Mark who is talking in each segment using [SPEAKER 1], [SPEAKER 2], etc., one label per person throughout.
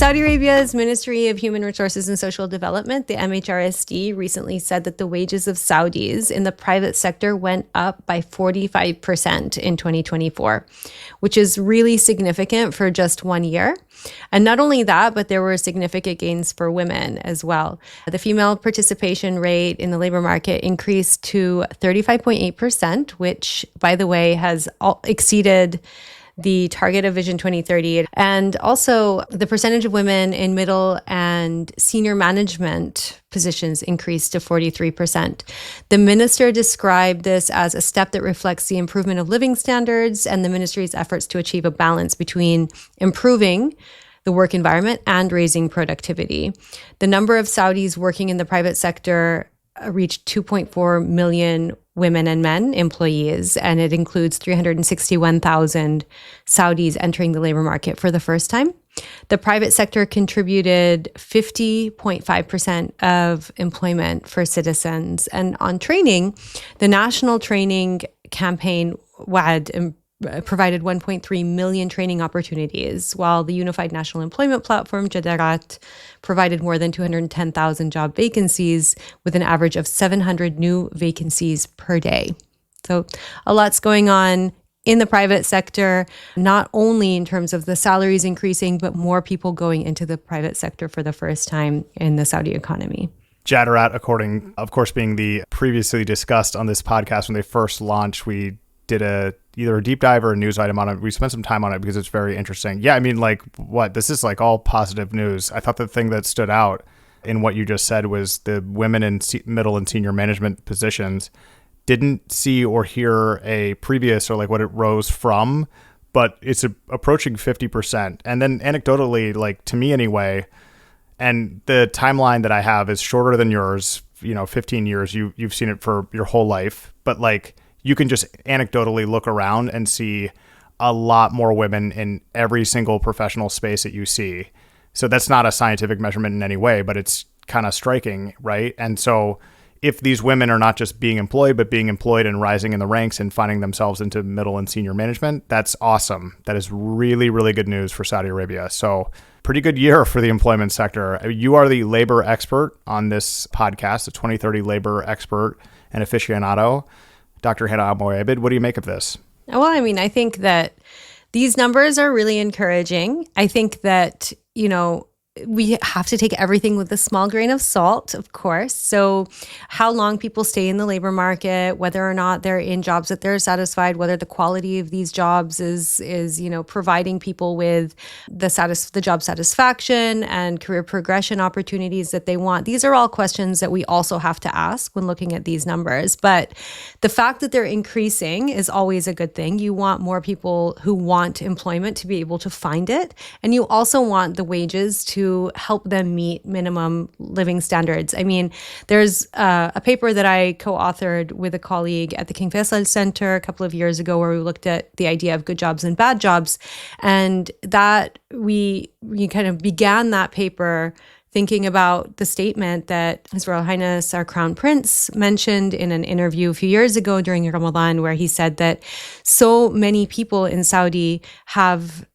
[SPEAKER 1] Saudi Arabia's Ministry of Human Resources and Social Development, the MHRSD, recently said that the wages of Saudis in the private sector went up by 45% in 2024, which is really significant for just 1 year. And not only that, but there were significant gains for women as well. The female participation rate in the labor market increased to 35.8%, which, by the way, has exceeded the target of Vision 2030. And also the percentage of women in middle and senior management positions increased to 43%. The minister described this as a step that reflects the improvement of living standards and the ministry's efforts to achieve a balance between improving the work environment and raising productivity. The number of Saudis working in the private sector reached 2.4 million women and men employees, and it includes 361,000 Saudis entering the labor market for the first time. The private sector contributed 50.5% of employment for citizens. And on training, the National Training Campaign WAD provided 1.3 million training opportunities, while the Unified National Employment Platform, Jadarat, provided more than 210,000 job vacancies with an average of 700 new vacancies per day. So a lot's going on in the private sector, not only in terms of the salaries increasing, but more people going into the private sector for the first time in the Saudi economy.
[SPEAKER 2] Jadarat, according, of course, being the previously discussed on this podcast when they first launched, we did either a deep dive or a news item on it. We spent some time on it because it's very interesting. Yeah, I mean, this is all positive news. I thought the thing that stood out in what you just said was the women in middle and senior management positions didn't see or hear a previous or what it rose from, but it's approaching 50%. And then anecdotally, to me anyway, and the timeline that I have is shorter than yours, 15 years, you've seen it for your whole life, but you can just anecdotally look around and see a lot more women in every single professional space that you see. So that's not a scientific measurement in any way, but it's kind of striking, right? And so if these women are not just being employed, but being employed and rising in the ranks and finding themselves into middle and senior management, that's awesome. That is really, really good news for Saudi Arabia. So pretty good year for the employment sector. You are the labor expert on this podcast, the 2030 labor expert and aficionado. Dr. Hannah Al-Moaibid, what do you make of this?
[SPEAKER 1] Well, I think that these numbers are really encouraging. I think that, we have to take everything with a small grain of salt, of course. So how long people stay in the labor market, whether or not they're in jobs that they're satisfied, whether the quality of these jobs is providing people with the job satisfaction and career progression opportunities that they want. These are all questions that we also have to ask when looking at these numbers. But the fact that they're increasing is always a good thing. You want more people who want employment to be able to find it. And you also want the wages to help them meet minimum living standards. There's a paper that I co-authored with a colleague at the King Faisal Center a couple of years ago where we looked at the idea of good jobs and bad jobs. And that we kind of began that paper thinking about the statement that His Royal Highness, our Crown Prince, mentioned in an interview a few years ago during Ramadan, where he said that so many people in Saudi have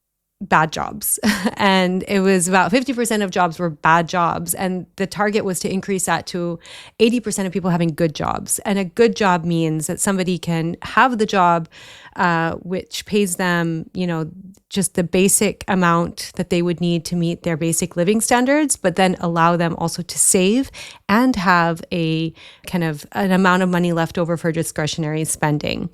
[SPEAKER 1] bad jobs. And it was about 50% of jobs were bad jobs. And the target was to increase that to 80% of people having good jobs. And a good job means that somebody can have the job, which pays them, just the basic amount that they would need to meet their basic living standards, but then allow them also to save and have a kind of an amount of money left over for discretionary spending.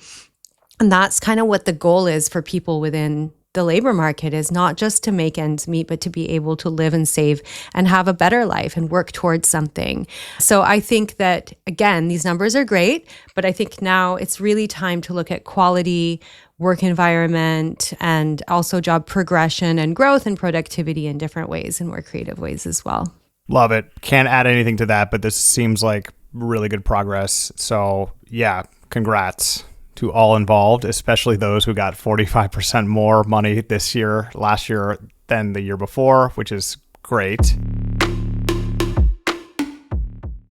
[SPEAKER 1] And that's kind of what the goal is for people within the labor market, is not just to make ends meet, but to be able to live and save and have a better life and work towards something. So I think that, again, these numbers are great, but I think now it's really time to look at quality, work environment, and also job progression and growth and productivity in different ways and more creative ways as well.
[SPEAKER 2] Love it. Can't add anything to that, but this seems like really good progress. So yeah, congrats to all involved, especially those who got 45% more money last year than the year before, which is great.